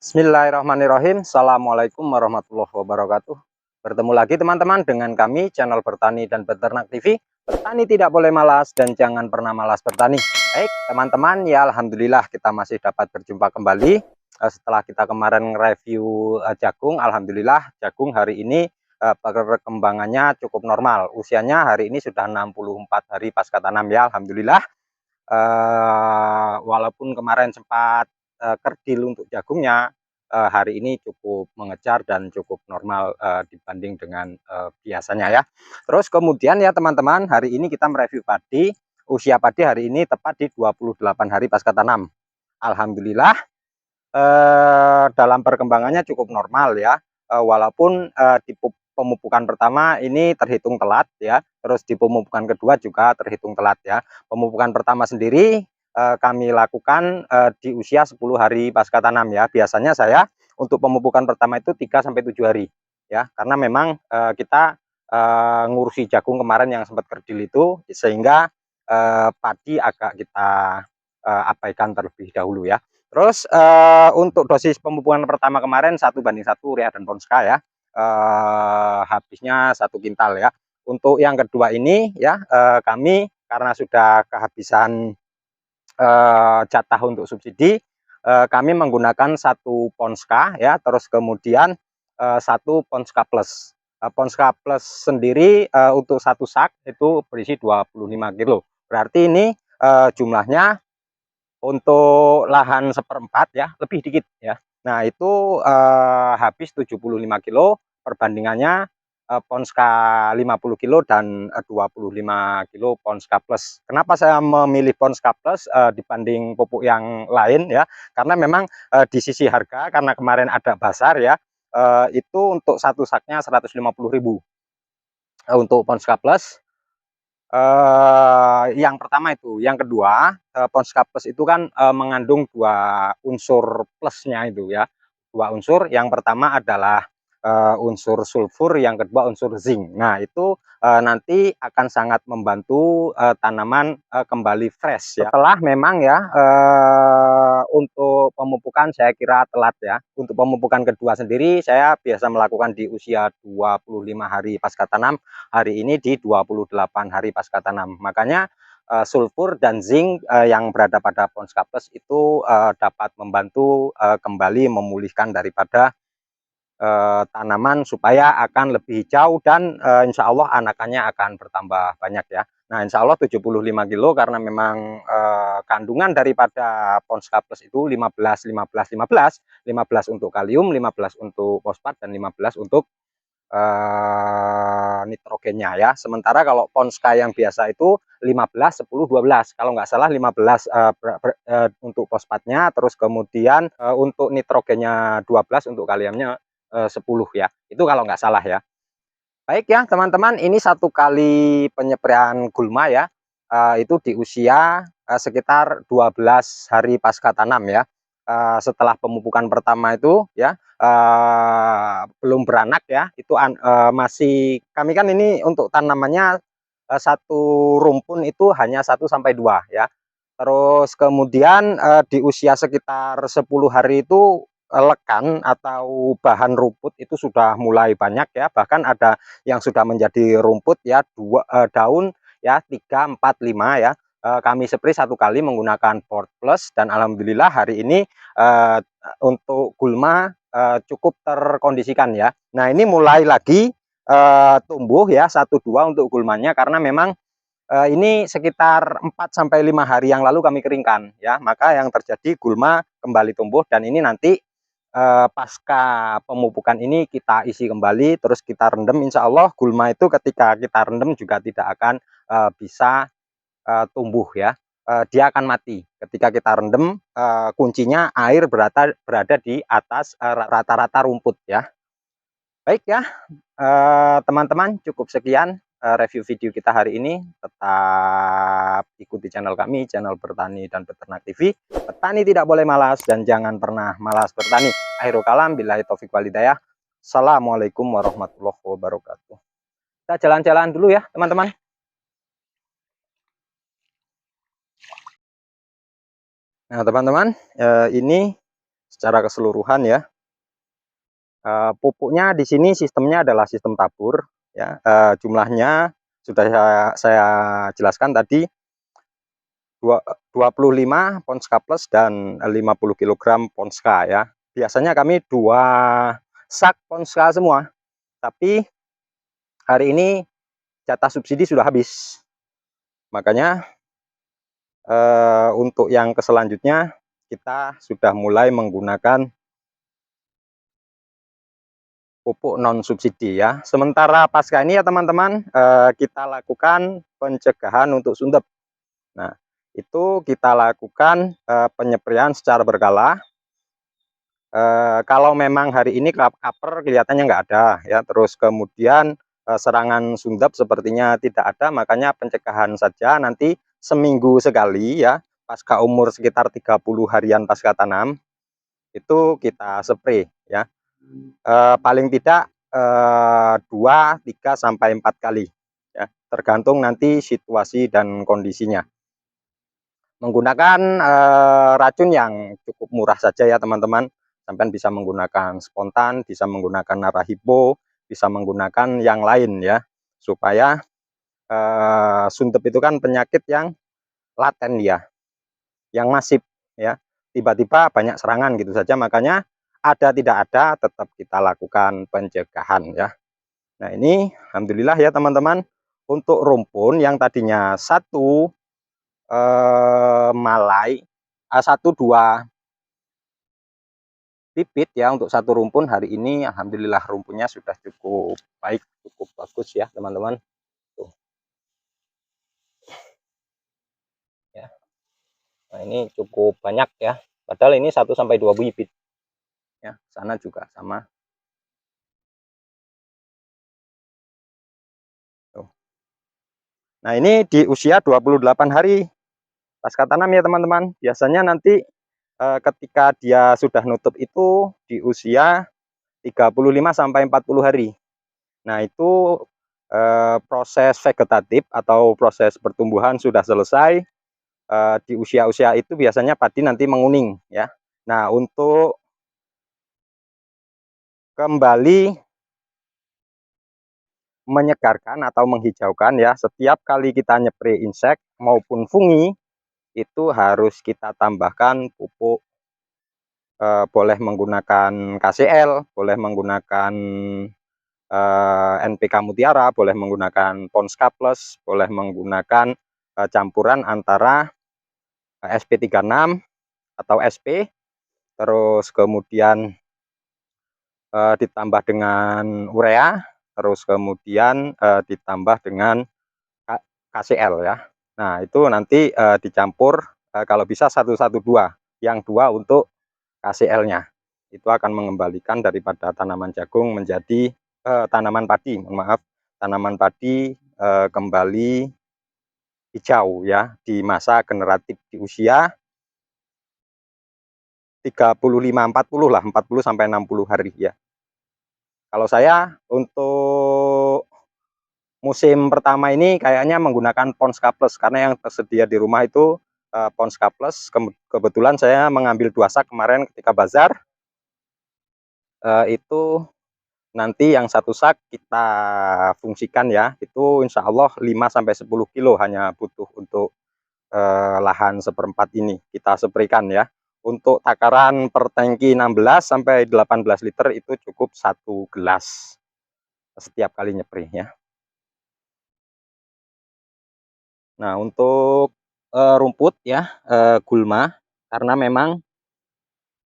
Bismillahirrahmanirrahim. Assalamualaikum warahmatullahi wabarakatuh. Bertemu lagi teman-teman dengan kami channel Bertani dan Beternak TV. Bertani tidak boleh malas dan jangan pernah malas bertani. Baik teman-teman, ya alhamdulillah kita masih dapat berjumpa kembali. Setelah kita kemarin review jagung, alhamdulillah jagung hari ini perkembangannya cukup normal. Usianya hari ini sudah 64 hari pasca tanam ya, alhamdulillah. Walaupun kemarin sempat kerdil untuk jagungnya, hari ini cukup mengejar dan cukup normal dibanding dengan biasanya ya. Terus kemudian ya teman-teman, hari ini kita mereview padi. Usia padi hari ini tepat di 28 hari pasca tanam. Alhamdulillah dalam perkembangannya cukup normal ya. Walaupun di pemupukan pertama ini terhitung telat ya, terus di pemupukan kedua juga terhitung telat ya. Pemupukan pertama sendiri kami lakukan di usia 10 hari pasca tanam ya. Biasanya saya untuk pemupukan pertama itu 3 sampai 7 hari ya, karena memang kita ngurusi jagung kemarin yang sempat kerdil itu, sehingga padi agak kita abaikan terlebih dahulu ya. Terus untuk dosis pemupukan pertama kemarin 1:1 urea dan Ponska ya, habisnya 1 kintal ya. Untuk yang kedua ini ya, kami karena sudah kehabisan jatah untuk subsidi, kami menggunakan 1 Ponska ya, terus kemudian 1 Ponska Plus. Ponska Plus sendiri untuk 1 sak itu berisi 25 kilo. Berarti ini jumlahnya untuk lahan seperempat ya, lebih dikit ya. Nah itu habis 75 kilo, perbandingannya Ponska 50 kilo dan 25 kilo Ponska Plus. Kenapa saya memilih Ponska Plus dibanding pupuk yang lain ya? Karena memang di sisi harga, karena kemarin ada basar ya, itu untuk 1 saknya 150.000 untuk Ponska Plus. Yang pertama itu, yang kedua, Ponska Plus itu kan mengandung 2 unsur plusnya itu ya, 2 unsur. Yang pertama adalah unsur sulfur, yang kedua unsur zinc. Nah itu nanti akan sangat membantu tanaman kembali fresh ya. Setelah memang ya untuk pemupukan saya kira telat ya. Untuk pemupukan kedua sendiri saya biasa melakukan di usia 25 hari pasca tanam, hari ini di 28 hari pasca tanam. Makanya sulfur dan zinc yang berada pada Ponska Plus itu dapat membantu kembali memulihkan daripada tanaman supaya akan lebih hijau dan insya Allah anakannya akan bertambah banyak ya. Nah insya Allah 75 kilo karena memang kandungan daripada Ponska Plus itu 15, 15, 15, 15 untuk kalium, 15 untuk fosfat, dan 15 untuk nitrogennya ya. Sementara kalau Ponska yang biasa itu 15, 10, 12. Kalau nggak salah 15 untuk fosfatnya, terus kemudian untuk nitrogennya 12, untuk kaliumnya 10 ya. Itu kalau nggak salah ya. Baik ya teman-teman, ini 1 kali penyepraian gulma ya. Itu di usia sekitar 12 hari pasca tanam ya. Setelah pemupukan pertama itu ya, belum beranak ya, itu masih, kami kan ini untuk tanamannya satu rumpun itu hanya 1 sampai 2 ya. Terus kemudian di usia sekitar 10 hari itu lekan atau bahan rumput itu sudah mulai banyak ya, bahkan ada yang sudah menjadi rumput ya, daun ya 3, 4, 5 ya. Kami spray 1 kali menggunakan Ford Plus, dan alhamdulillah hari ini untuk gulma cukup terkondisikan ya. Nah ini mulai lagi tumbuh ya 1-2 untuk gulmanya, karena memang ini sekitar 4 sampai 5 hari yang lalu kami keringkan ya, maka yang terjadi gulma kembali tumbuh. Dan ini nanti pasca pemupukan ini kita isi kembali, terus kita rendam. Insya Allah gulma itu ketika kita rendam juga tidak akan bisa tumbuh ya, dia akan mati ketika kita rendam. Kuncinya air berada di atas rata-rata rumput ya. Baik ya teman-teman, cukup sekian review video kita hari ini. Tetap ikuti channel kami, channel Bertani dan Beternak TV. Petani tidak boleh malas dan jangan pernah malas bertani. Akhirul kalam, billahi taufik walhidayah. Assalamualaikum warahmatullahi wabarakatuh. Kita jalan-jalan dulu ya teman-teman. Nah teman-teman, ini secara keseluruhan ya. Pupuknya di sini sistemnya adalah sistem tabur ya. Jumlahnya sudah saya jelaskan tadi, 25 Ponska Plus dan 50 kg Ponska ya. Biasanya kami 2 sak Ponska semua, tapi hari ini jatah subsidi sudah habis. Makanya untuk yang selanjutnya kita sudah mulai menggunakan pupuk non subsidi ya. Sementara pasca ini ya teman-teman, kita lakukan pencegahan untuk sundep. Nah, itu kita lakukan penyepraian secara berkala. Kalau memang hari ini kaper kelihatannya nggak ada ya, terus kemudian serangan sundep sepertinya tidak ada, makanya pencegahan saja nanti seminggu sekali ya, pasca umur sekitar 30 harian pasca tanam itu kita spray ya. Paling tidak 2, 3 sampai 4 kali ya, tergantung nanti situasi dan kondisinya. Menggunakan racun yang cukup murah saja ya teman-teman. Sampai bisa menggunakan spontan, bisa menggunakan narahibo, bisa menggunakan yang lain ya, supaya sundep itu kan penyakit yang laten ya, yang masif ya, tiba-tiba banyak serangan gitu saja. Makanya ada tidak ada tetap kita lakukan pencegahan ya. Nah ini alhamdulillah ya teman-teman, untuk rumpun yang tadinya satu malai, 1-2 bibit ya untuk satu rumpun, hari ini alhamdulillah rumpunnya sudah cukup baik, cukup bagus ya teman-teman. Tuh ya. Nah ini cukup banyak ya, padahal ini 1-2 bibit ya, sana juga sama. Tuh. Nah ini di usia 28 hari pasca tanam ya teman-teman. Biasanya nanti ketika dia sudah nutup itu di usia 35-40 hari. Nah itu proses vegetatif atau proses pertumbuhan sudah selesai. Di usia-usia itu biasanya padi nanti menguning ya. Nah untuk kembali menyegarkan atau menghijaukan ya, setiap kali kita nyepre insek maupun fungi itu harus kita tambahkan pupuk, boleh menggunakan KCL, boleh menggunakan NPK Mutiara, boleh menggunakan Ponska Plus, boleh menggunakan campuran antara SP36 atau SP, terus kemudian ditambah dengan urea, terus kemudian ditambah dengan KCL ya. Nah itu nanti dicampur, kalau bisa 1-1-2, yang 2 untuk KCL-nya. Itu akan mengembalikan daripada tanaman jagung menjadi tanaman padi, maaf, tanaman padi kembali hijau ya di masa generatif di usia 35-40 lah, 40-60 hari ya. Kalau saya untuk musim pertama ini kayaknya menggunakan Ponska Plus, karena yang tersedia di rumah itu Ponska Plus. Kebetulan saya mengambil 2 sak kemarin ketika bazar. Itu nanti yang 1 sak kita fungsikan ya, itu insya Allah 5-10 kilo hanya butuh untuk lahan 1/4 ini kita spraykan ya. Untuk takaran per tangki 16-18 liter itu cukup 1 gelas setiap kali nyepri ya. Nah untuk rumput ya, gulma, karena memang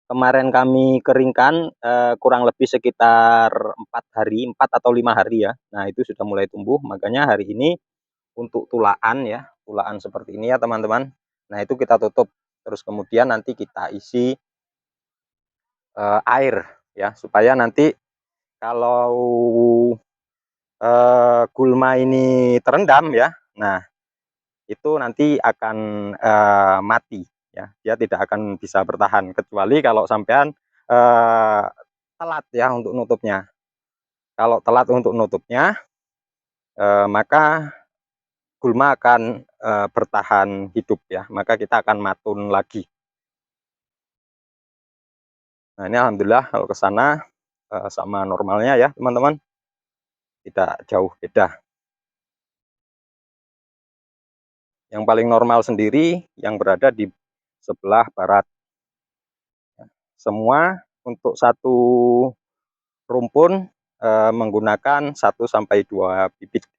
kemarin kami keringkan kurang lebih sekitar 4 hari, 4 atau 5 hari ya. Nah itu sudah mulai tumbuh, makanya hari ini untuk tulaan ya, tulaan seperti ini ya teman-teman. Nah itu kita tutup, terus kemudian nanti kita isi air ya, supaya nanti kalau gulma ini terendam ya, nah itu nanti akan mati ya, dia tidak akan bisa bertahan kecuali kalau sampean telat ya untuk nutupnya. Kalau telat untuk nutupnya, maka gulma akan bertahan hidup ya, maka kita akan matun lagi. Nah, ini alhamdulillah kalau ke sana sama normalnya ya teman-teman, tidak jauh beda. Yang paling normal sendiri yang berada di sebelah barat. Semua untuk satu rumpun menggunakan 1 sampai 2 bibit.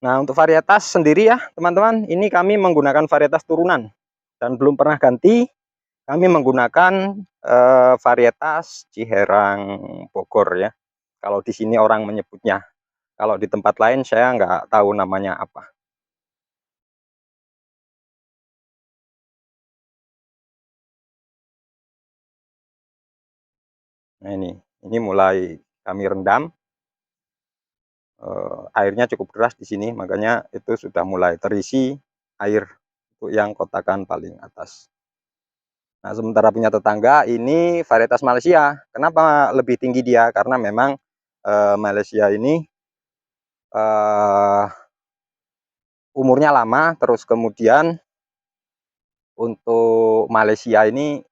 Nah, untuk varietas sendiri ya teman-teman, ini kami menggunakan varietas turunan dan belum pernah ganti. Kami menggunakan varietas Ciherang Bogor ya. Kalau di sini orang menyebutnya. Kalau di tempat lain saya nggak tahu namanya apa. Nah, ini mulai kami rendam. Airnya cukup deras di sini, makanya itu sudah mulai terisi air untuk yang kotakan paling atas. Nah, sementara punya tetangga ini varietas Malaysia. Kenapa lebih tinggi dia? Karena memang Malaysia ini umurnya lama, terus kemudian untuk Malaysia ini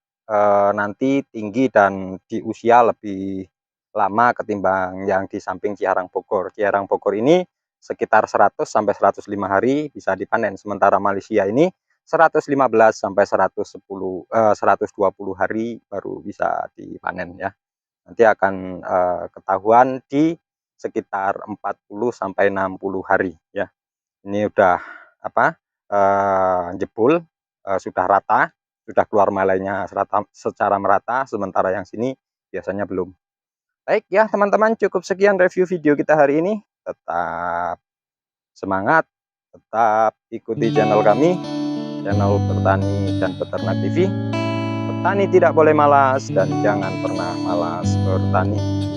nanti tinggi dan di usia lebih lama ketimbang yang di samping Ciherang Bogor. Ciherang Bogor ini sekitar 100 sampai 105 hari bisa dipanen, sementara Malaysia ini 115 sampai 110 120 hari baru bisa dipanen ya. Nanti akan ketahuan di sekitar 40 sampai 60 hari ya. Ini udah apa? Jebul, sudah rata, sudah keluar malainya secara merata, sementara yang sini biasanya belum. Baik ya teman-teman, cukup sekian review video kita hari ini. Tetap semangat, tetap ikuti channel kami, channel Bertani dan Peternak TV. Petani tidak boleh malas dan jangan pernah malas bertani.